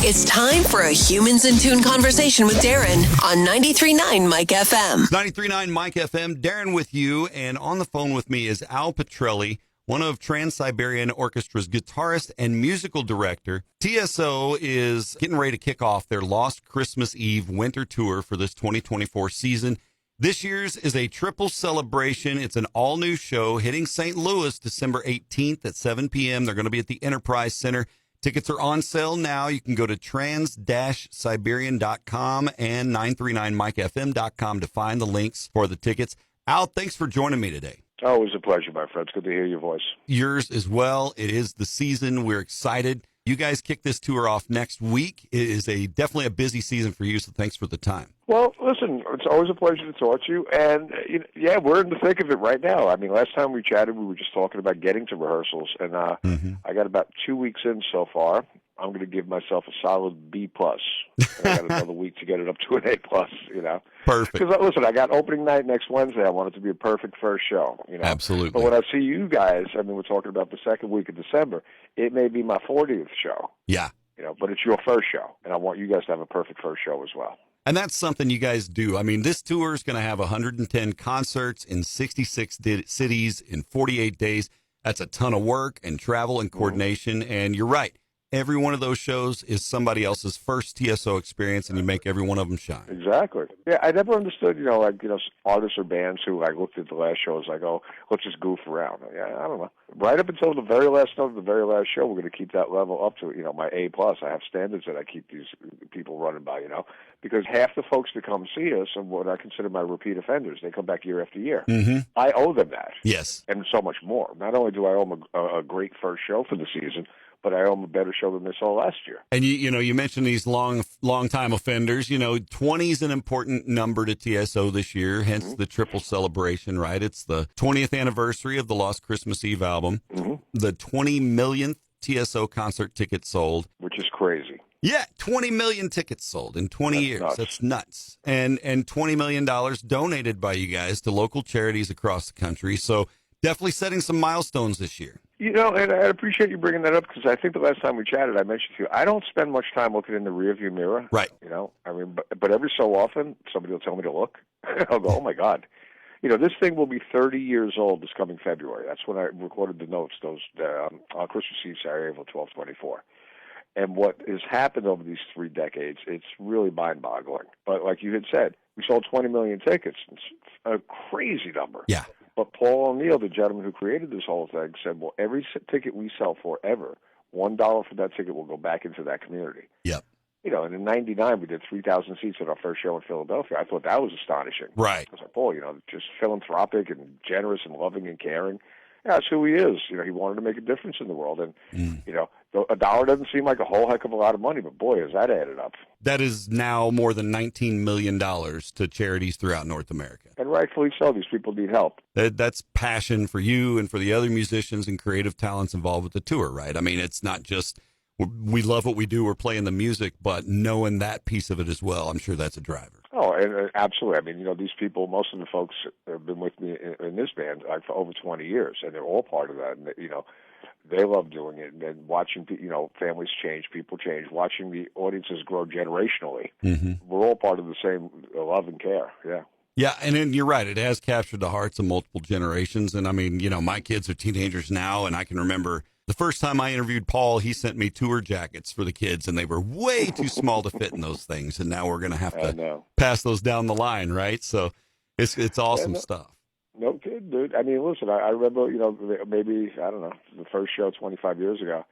It's time for a Humans in Tune conversation with Darren on 93.9 Mike FM. 93.9 Mike FM. Darren with you, and on the phone with me is Al Pitrelli, one of Trans-Siberian Orchestra's guitarist and musical director. TSO is getting ready to kick off their Lost Christmas Eve winter tour for this 2024 season. This year's is a triple celebration. It's an all-new show hitting St. Louis December 18th at 7 p.m. They're going to be at the Enterprise Center. Tickets are on sale now. You can go to trans-siberian.com and 939mikefm.com to find the links for the tickets. Al, thanks for joining me today. Oh, it was a pleasure, my friend. It's good to hear your voice. Yours as well. It is the season. We're excited. You guys kick this tour off next week. It is definitely a busy season for you, so thanks for the time. Well, listen, it's always a pleasure to talk to you. And, yeah, we're in the thick of it right now. I mean, last time we chatted, we were just talking about getting to rehearsals. And I got about 2 weeks in so far. I'm going to give myself a solid B+. And I got another week to get it up to an A+, Perfect. Because, listen, I got opening night next Wednesday. I want it to be a perfect first show, Absolutely. But when I see you guys, I mean, we're talking about the second week of December, it may be my 40th show. Yeah. But it's your first show, and I want you guys to have a perfect first show as well. And that's something you guys do. I mean, this tour is going to have 110 concerts in 66 cities in 48 days. That's a ton of work and travel and coordination. And you're right. Every one of those shows is somebody else's first TSO experience, and you make every one of them shine. Exactly. Yeah, I never understood, artists or bands who, looked at the last show as let's just goof around. Yeah, I don't know. Right up until the very last note of the very last show, we're going to keep that level up to, my A+. I have standards that I keep these people running by, because half the folks that come see us are what I consider my repeat offenders. They come back year after year. Mm-hmm. I owe them that. Yes. And so much more. Not only do I owe them a great first show for the season, but I owe them a better show than they saw last year. And you mentioned these long time offenders. 20 is an important number to TSO this year, hence the triple celebration, right? It's the 20th anniversary of the Lost Christmas Eve album, the 20 millionth TSO concert ticket sold. Which is crazy. Yeah, 20 million tickets sold in 20 years. Nuts. That's nuts. And $20 million donated by you guys to local charities across the country. So definitely setting some milestones this year. And I appreciate you bringing that up because I think the last time we chatted, I mentioned to you, I don't spend much time looking in the rearview mirror. Right. But every so often, somebody will tell me to look. I'll go, oh, my God. This thing will be 30 years old this coming February. That's when I recorded the notes, those on Christmas Eve, Sarajevo, 12/24. And what has happened over these 3 decades, it's really mind-boggling. But like you had said, we sold 20 million tickets. It's a crazy number. Yeah. But Paul O'Neill, the gentleman who created this whole thing, said, well, every ticket we sell for ever, $1 for that ticket will go back into that community. Yep. And in 99, we did 3,000 seats at our first show in Philadelphia. I thought that was astonishing. Right. I was like, boy, just philanthropic and generous and loving and caring. Yeah, that's who he is. He wanted to make a difference in the world. And, a dollar doesn't seem like a whole heck of a lot of money, but boy, has that added up. That is now more than $19 million to charities throughout North America. And rightfully so. These people need help. That's passion for you and for the other musicians and creative talents involved with the tour, right? I mean, it's not just we love what we do, we're playing the music, but knowing that piece of it as well, I'm sure that's a driver. Oh, and absolutely. I mean, these people, most of the folks have been with me in this band for over 20 years, and they're all part of that. And, they love doing it. And then watching, families change, people change, watching the audiences grow generationally. Mm-hmm. We're all part of the same love and care, yeah. Yeah, and then you're right. It has captured the hearts of multiple generations. And, I mean, my kids are teenagers now, and I can remember the first time I interviewed Paul, he sent me tour jackets for the kids, and they were way too small to fit in those things. And now we're going to have to pass those down the line, right? So it's awesome stuff. No kid, dude. I mean, listen, I remember, maybe, I don't know, the first show 25 years ago,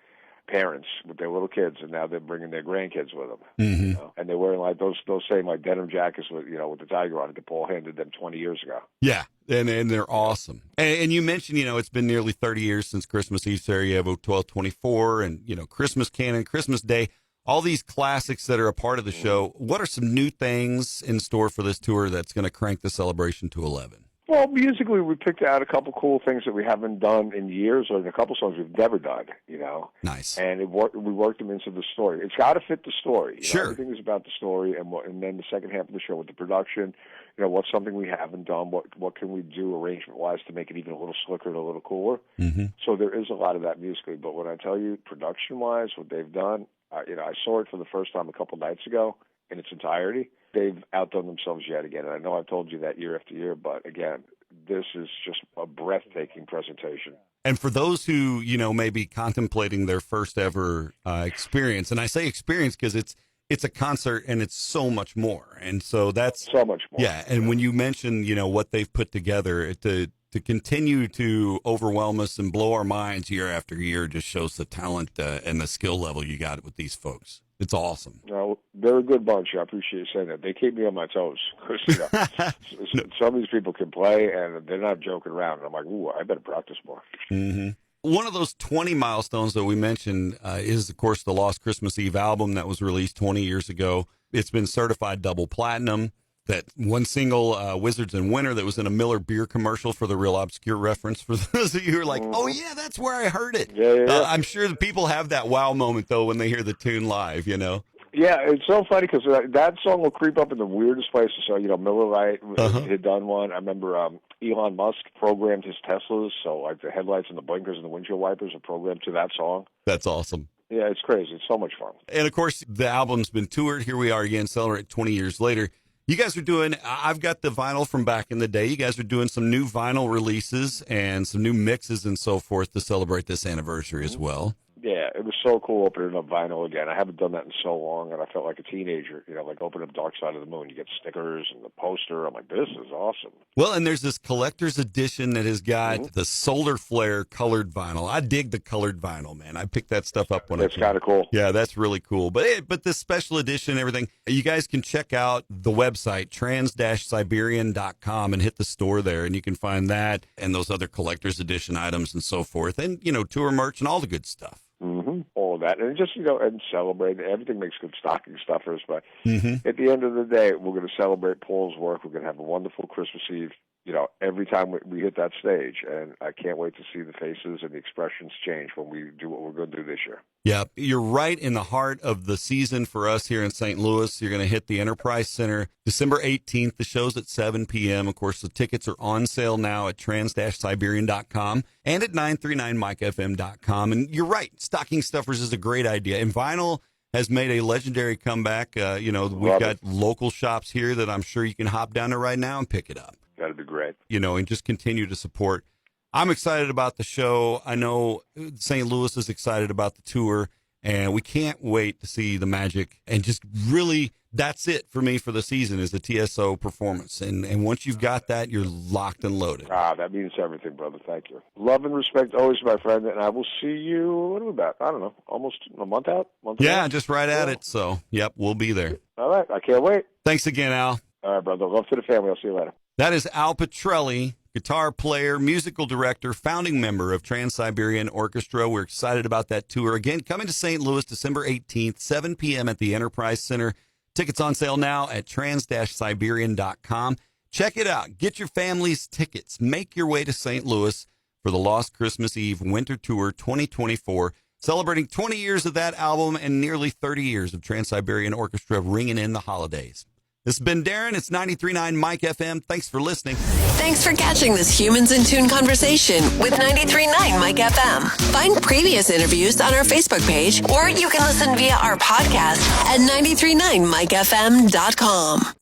parents with their little kids, and now they're bringing their grandkids with them. Mm-hmm. And they're wearing those same denim jackets with the tiger on it that Paul handed them 20 years ago. Yeah, and they're awesome. And you mentioned, it's been nearly 30 years since Christmas Eve, Sarajevo, 12/24, and, Christmas Canon, Christmas Day, all these classics that are a part of the show. What are some new things in store for this tour that's going to crank the celebration to 11? Well, musically, we picked out a couple cool things that we haven't done in years, or a couple songs we've never done, Nice. And we worked them into the story. It's got to fit the story. Sure. Everything is about the story, and then the second half of the show with the production, what's something we haven't done, what can we do arrangement-wise to make it even a little slicker and a little cooler. Mm-hmm. So there is a lot of that musically, but when I tell you production-wise, what they've done, I saw it for the first time a couple nights ago in its entirety. They've outdone themselves yet again. And I know I've told you that year after year, but again, this is just a breathtaking presentation. And for those who, may be contemplating their first ever experience, and I say experience because it's a concert and it's so much more. And so that's so much more. Yeah. And when you mention, what they've put together to continue to overwhelm us and blow our minds year after year just shows the talent and the skill level you got with these folks. It's awesome. No, they're a good bunch. I appreciate you saying that. They keep me on my toes. Some of these people can play, and they're not joking around. And I'm like, ooh, I better practice more. Mm-hmm. One of those 20 milestones that we mentioned is, of course, the Lost Christmas Eve album that was released 20 years ago. It's been certified double platinum. That one single, Wizards and Winter, that was in a Miller beer commercial, for the real obscure reference, for those of you who are like, oh, yeah, that's where I heard it. Yeah. I'm sure the people have that wow moment, though, when they hear the tune live, Yeah, it's so funny because that song will creep up in the weirdest places. So, Miller Lite had done one. I remember Elon Musk programmed his Teslas, so like the headlights and the blinkers and the windshield wipers are programmed to that song. That's awesome. Yeah, it's crazy. It's so much fun. And, of course, the album's been toured. Here we are again, celebrating 20 years later. You guys are doing, I've got the vinyl from back in the day. You guys are doing some new vinyl releases and some new mixes and so forth to celebrate this anniversary as well. Yeah, it was so cool opening up vinyl again. I haven't done that in so long, and I felt like a teenager, like opening up Dark Side of the Moon. You get stickers and the poster. I'm like, this is awesome. Well, and there's this collector's edition that has got the solar flare colored vinyl. I dig the colored vinyl, man. I picked that stuff up when That's kind of cool. Yeah, that's really cool. But this special edition, everything, you guys can check out the website, trans-siberian.com, and hit the store there, and you can find that and those other collector's edition items and so forth, and, tour merch and all the good stuff. Mm-hmm. All of that. And just, and celebrate. Everything makes good stocking stuffers. But at the end of the day, we're going to celebrate Paul's work. We're going to have a wonderful Christmas Eve, every time we hit that stage. And I can't wait to see the faces and the expressions change when we do what we're going to do this year. Yeah, you're right in the heart of the season for us here in St. Louis. You're going to hit the Enterprise Center December 18th. The show's at 7 p.m. Of course, the tickets are on sale now at trans-siberian.com and at 939mikefm.com. And you're right, stocking stuffers is a great idea. And vinyl has made a legendary comeback. We've got local shops here that I'm sure you can hop down to right now and pick it up. That'd be great. And just continue to support. I'm excited about the show. I know St. Louis is excited about the tour, and we can't wait to see the magic. And just really, that's it for me for the season, is the TSO performance. And once you've got that, you're locked and loaded. That means everything, brother. Thank you. Love and respect always, my friend. And I will see you, what are we about? I don't know, almost a month out? Just right at it. So, yep, we'll be there. All right. I can't wait. Thanks again, Al. All right, brother. Love to the family. I'll see you later. That is Al Pitrelli, guitar player, musical director, founding member of Trans-Siberian Orchestra. We're excited about that tour. Again, coming to St. Louis December 18th, 7 p.m. at the Enterprise Center. Tickets on sale now at trans-siberian.com. Check it out. Get your family's tickets. Make your way to St. Louis for the Lost Christmas Eve Winter Tour 2024, celebrating 20 years of that album and nearly 30 years of Trans-Siberian Orchestra ringing in the holidays. This has been Darren. It's 93.9 Mike FM. Thanks for listening. Thanks for catching this Humans in Tune conversation with 93.9 Mike FM. Find previous interviews on our Facebook page, or you can listen via our podcast at 939mikefm.com.